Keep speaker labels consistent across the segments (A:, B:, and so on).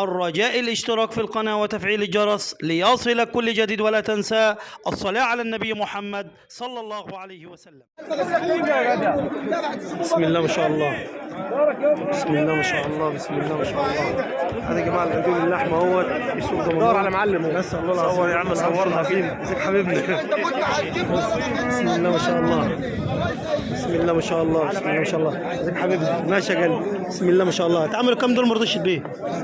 A: الرجاء الاشتراك في القناة وتفعيل الجرس ليصل كل جديد، ولا تنسى الصلاة على النبي محمد صلى الله عليه وسلم. بسم الله ما شاء الله، بسم الله ما شاء الله، بسم الله ما شاء الله. هذا يا جماعه العجول اللحمه اهوت يسوق دور على معلم. بس الله العظيم صور يا عم، صورنا فين ازيك حبيبنا. بسم الله ما شاء الله، بسم الله ما شاء الله، بسم الله ما شاء الله. ازيك حبيبنا ماشي يا قلبي. بسم الله ما شاء الله. تعملوا كم دول ما رضيتش تبيع؟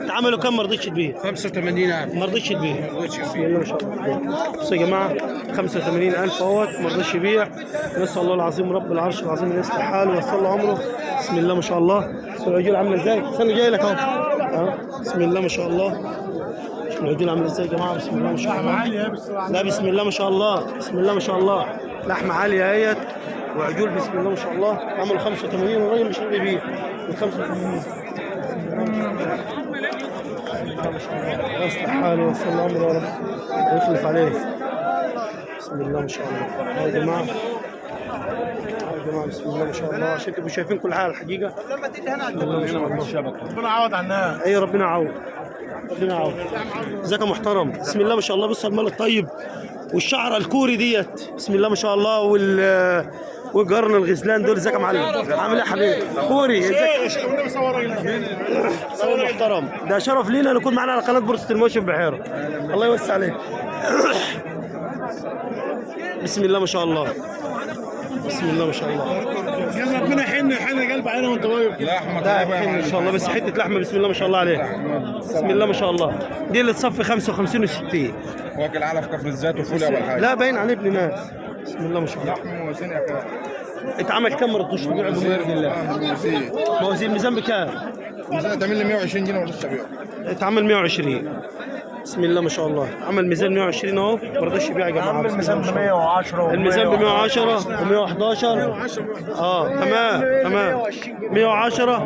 A: تعملوا كم ما رضيتش تبيع؟
B: 85,000
A: ما رضيتش تبيع. بسم الله ما شاء الله. بصوا يا جماعه 85,000 اهوت ما رضيش يبيع. نسال الله العظيم رب العرش العظيم ان يصلح حاله ويصل له عمره. بسم الله ما شاء الله. العجول عامله ازاي؟ استنى جاي لك اهو. بسم الله ما شاء الله. العجول عامله ازاي يا جماعه؟ بسم الله ما شاء الله. لا بسم الله ما شاء الله، بسم الله ما شاء الله. لحمه عاليه اهيت وعجول بسم الله ما شاء الله. عملوا 85 والراجل مش راضي يبيع ال 85. الله يصلح حاله ويصل له عمره يا رب ويخلف عليه. بسم الله ما شاء الله. يا جماعه يا جماعه بسم الله ما شاء الله، عشان تبقوا شايفين كل حاجه الحقيقه. بسم الله ما شاء الله.
B: ربنا يعوض عنها.
A: اي ربنا يعوض، ربنا يعوض. ازيك يا محترم؟ بسم الله ما شاء الله. بص المال الطيب والشعر الكوري ديت بسم الله ما شاء الله، والقرن الغزلان دول. ازيك يا معلم؟ عامل ايه يا حبيبي؟ كوري. ازيك محترم؟ ده شرف لينا نكون معانا على قناه بورصه المواشي بحيره. الله يوسع عليك. بسم الله ما شاء الله، بسم الله ما شاء الله.
B: يلا ربنا يحن قلب علينا وانت واقف.
A: لحمه ده ان شاء الله، بس حته لحمه بسم الله ما شاء الله عليه. بسم الله ما شاء الله. دي اللي تصفي 55 و60.
B: واكل علف كفر الزيت وفول اول حاجه.
A: لا باين عليه ابن ناس. بسم الله ما شاء الله.
B: لحمه موازين يا كده.
A: اتعمل كم ما رضوش تبيعوا بمرض الله؟ موازين. الميزان بكام؟
B: الميزان تعمل لي 120 جنيه ولا تبيعه؟
A: اتعمل 120. بسم الله ما شاء الله. عمل ميزان 120 اهو ما رضاش يبيع يا جماعه.
B: عمل الميزان ب 110
A: الميزان ب 110 و111. تمام تمام. 110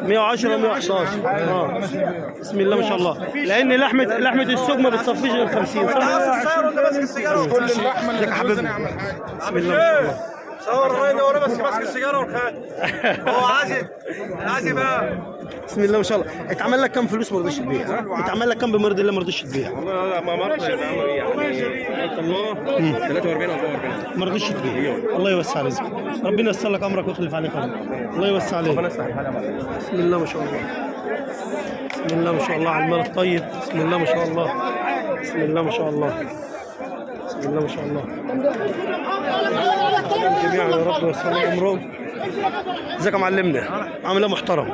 A: 110 و111. بسم الله ما شاء الله. لان لحمه السوق ما بتصفيش غير 50 صح؟
B: كل اللحمه اللي حبيبنا.
A: بسم الله ما شاء الله.
B: صور الراجل ورا بس ماسك السيجاره والخاتم. هو عازب بقى.
A: بسم الله ما شاء الله. اتعمل لك كم فلوس ما رضيش تبيع؟ اتعمل لك كم بمرض الله ما رضيش تبيع؟
B: والله ما مرضى الله 43 او 44
A: ما رضيش تبيع. الله يوسع رزقك، ربنا ييسر لك امرك ويخلف عليك امرك. الله يوسع عليك. بسم الله ما شاء الله، بسم الله ما شاء الله على المال الطيب. بسم الله ما شاء الله، بسم الله ما شاء الله، بسم الله ما شاء الله. الجميع يا رب ويسر لهم امرهم. ازيك يا معلمنا؟ عامل ايه محترم؟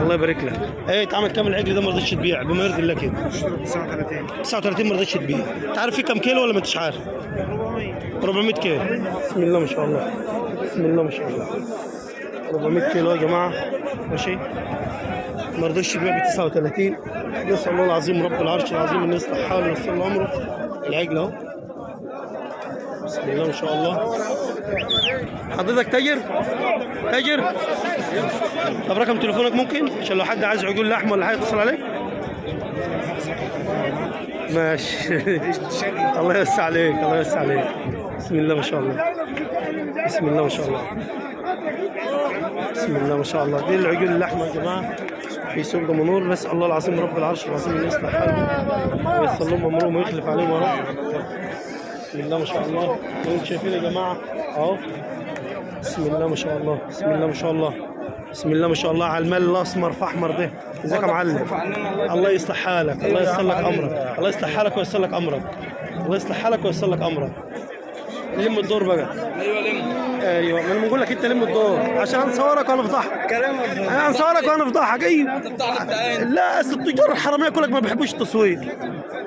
A: الله يبارك لك. ايه اتعمل كام العجل ده ما رضيتش تبيع بما يرضي الله كده؟ 39 ما رضيتش تبيع. انت عارف في كام كيلو ولا ما انتش عارف؟ 400 كيلو. بسم الله ما شاء الله، بسم الله ما شاء الله. 400 كيلو يا جماعه ماشي. ما رضيش يبيع ب 39. نسال الله العظيم رب العرش العظيم ان يصلح حاله وييسر له امره. العجل اهو بسم الله ما شاء الله. حضرتك تاجر؟ تاجر؟ طب رقم تليفونك ممكن عشان لو حد عايز عجول لحم ولا حاجه يتصل عليك؟ ماشي. الله يوسع عليك، الله يوسع عليك. بسم الله ما شاء الله، بسم الله ما شاء الله، بسم الله ما شاء الله. دي العجول اللحمه يا جماعه في سوق دمنهور. نسال الله العظيم رب العرش العظيم ان يصلح حالهم وييسر لهم امرهم ويخلف عليهم يا رب. بسم الله ما شاء الله. انتم شايفين يا جماعه اهو. بسم الله ما شاء الله، بسم الله ما شاء الله، بسم الله ما شاء الله على المال الاصمر في احمر ده. ازيك يا معلم؟ الله يصلح حالك، الله ييسر لك امرك، الله يصلح حالك وييسر لك امرك، الله يصلح حالك وييسر لك امرك. لم الدور بقى.
B: ايوه لم.
A: ايوه ما انا بقول لك انت لم الدور عشان هنصورك وهنفضحك. انا هنصورك وهنفضحك. ايوه لا اصل التجار الحراميه كلك ما بيحبوش التصوير.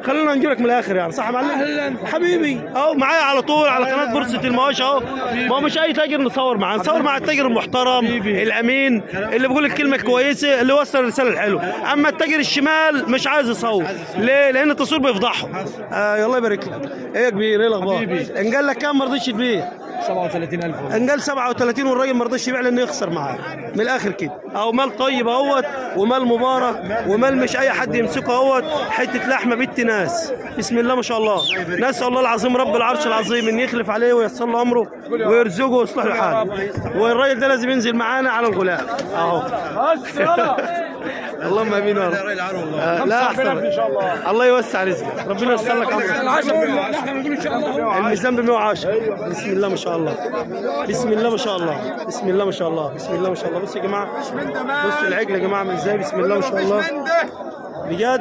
A: خلينا نجيب لك من الاخر يعني صح يا معلم؟ حبيبي اهو معايا على طول على قناه بورصه المواشي اهو. ما هو مش اي تاجر نصور معاه، نصور مع التاجر المحترم الامين اللي بيقول الكلمه كويسه اللي وصل الرساله الحلوه. اما التاجر الشمال مش عايز يصور. ليه؟ لان التصوير بيفضحه. الله يبارك لك. ايه يا كبير؟ ايه الاخبار؟ ان قال لك كام ما رضيتش تبيع؟
B: 37,000.
A: ان قال 37 والراجل ما رضيش يبيع لانه يخسر معاه من الاخر كده. اهو مال طيب اهوت ومال مبارك ومال مش اي حد يمسكه اهوت. حته لحمه بنت ناس بسم الله ما شاء الله. نسال الله العظيم رب العرش العظيم ان يخلف عليه وييسر له امره ويرزقه ويصلح له حاله. والراجل ده لازم ينزل معانا على الغلاف اهو. اللهم امين يا رب. لا احسن ان شاء الله. الله يوسع رزقك، ربنا ييسر لك امرك.
C: احنا بنقول ان شاء الله
A: الميزان ب 110. بسم الله ما شاء الله، بسم الله ما شاء الله، بسم الله ما شاء الله، بسم الله ما شاء الله. بصوا يا جماعه، بصوا العجل يا جماعه عامل ازاي، بسم الله ما شاء الله بجد.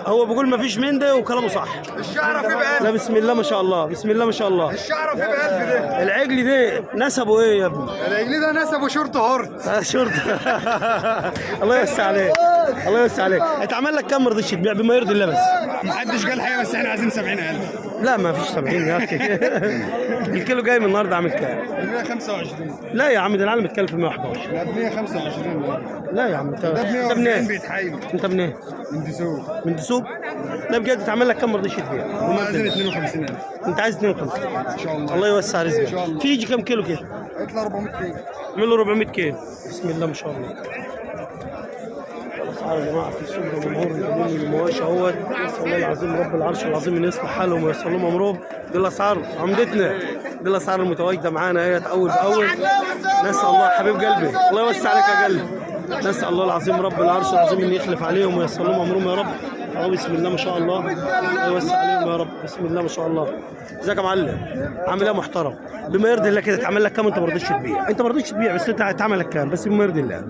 A: هو بيقول ما فيش من ده وكلامه صح.
B: الشعره في بقى،
A: لا بسم الله ما شاء الله، بسم الله ما شاء الله.
B: الشعره في بقى ده.
A: العجل ده نسبه ايه يا ابني؟
B: العجل ده نسبه شرطه هورت.
A: شرطه. الله يوسع عليك، الله يوسع عليك. اتعمل لك كام ما رضيتش تبيع بما يرضي الله بس؟
B: محدش قال حاجه، بس احنا عايزين 70,000.
A: لا ما فيش 70 يا اخي. الكيلو جاي من النهارده عامل كام؟
B: 125.
A: لا يا عم ده العالم اتكلف 111.
B: لا ب 125.
A: لا يا عم انت
B: ده ب
A: انت
B: 140
A: منين؟
B: بيتحايل
A: انت منين؟
B: من دسوق.
A: من دسوق؟ لا بجد اتعمل لك كام ما رضيتش تبيع؟
B: هم عايزين 52,000
A: انت عايز 52
B: ان شاء الله.
A: الله يوسع
B: إن شاء
A: رزقك.
B: الله.
A: في يجي كام كيلو كده؟
B: يطلع 400 كيلو.
A: اعمل له 400 كيلو. بسم الله ما شاء الله. الاسعار يا جماعه في السوق ده جمهور الجميل المواشي اهوت. نسال الله العظيم رب العرش العظيم ان يصلح حالهم وييسر لهم امرهم. دي الاسعار عمدتنا، دي الاسعار المتواجده معانا اهيت اول باول. نسال الله حبيب قلبي الله يوسع عليك يا قلبي. نسال الله العظيم رب العرش العظيم ان يخلف عليهم وييسر لهم امرهم يا رب. اهو بسم الله ما شاء الله، الله يوسع عليهم يا رب. بسم الله ما شاء الله. ازيك يا معلم؟ عامل ايه يا محترم؟ بما يرضي الله كده اتعمل لك كام انت ما رضيتش تبيع؟ انت ما رضيتش تبيع بس انت اتعمل لك كام؟ بس بما يرضي الله.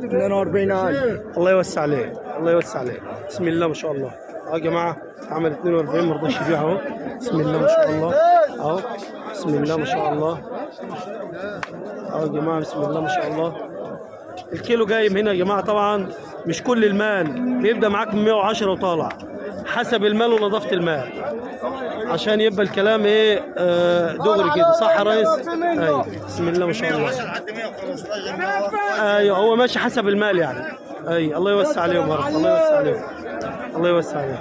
C: 42,000.
A: الله يوسع عليك، الله يوسع عليك. بسم الله ما شاء الله. اهو يا جماعه عمل 42 ما رضاش يبيع اهو. بسم الله ما شاء الله اهو. بسم الله ما شاء الله اهو يا جماعه. بسم الله ما شاء الله. الكيلو جاي من هنا يا جماعه. طبعا مش كل المال بيبدا معاك من 110 وطالع، حسب المال ونظافه المال عشان يبقى الكلام ايه دغري كده. صح يا ريس؟ ايوه بسم الله ما شاء الله. ايوه هو ماشي حسب المال يعني. اي الله يوسع عليهم يا رب، الله يوسع عليهم، الله يوسع عليهم،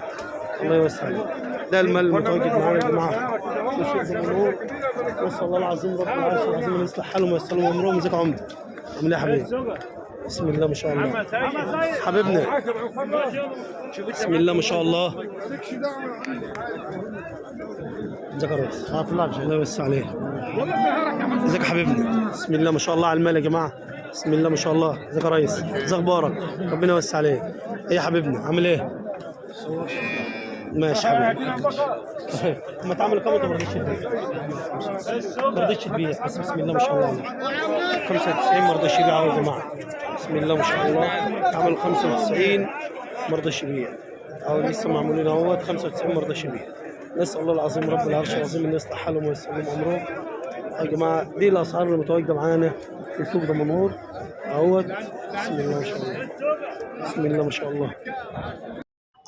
A: الله يوسع عليهم. ده المال المتواجد معانا يا جماعه. نسال الله العظيم رب العرش العظيم ان يصلح حالهم وييسر لهم امرهم. ازيك يا عمده؟ عامل ايه يا حبيبي؟ بسم الله ما شاء الله حبيبنا. بسم الله ما شاء الله. ازيك يا ريس؟ الله يوسع عليك. ازيك يا حبيبنا؟ بسم الله ما شاء الله على المال يا جماعه. بسم الله ما شاء الله. ازيك يا ريس؟ ازيك اخبارك؟ ربنا يوسع عليك. ايه يا حبيبنا عامل ايه؟ ماشي حبيبي. ما تعمل كام ما رضيتش تبيع؟ ما رضيتش تبيع بس بسم الله ما شاء الله. 95 ما رضاش يبيع يا جماعه. بسم الله ما شاء الله. عملوا 95 ما رضاش يبيع اهو. لسه معمولين اهوت 95 ما رضاش يبيع. نسال الله العظيم رب العرش العظيم ان يصلح حالهم وييسر لهم امرهم يا جماعه. دي الاسعار المتواجده معانا في سوق دمنهور اهوت. بسم الله ما شاء الله، بسم الله ما شاء الله.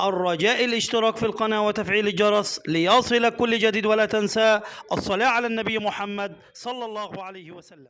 A: الرجاء الاشتراك في القناة وتفعيل الجرس ليصل كل جديد، ولا تنسى الصلاة على النبي محمد صلى الله عليه وسلم.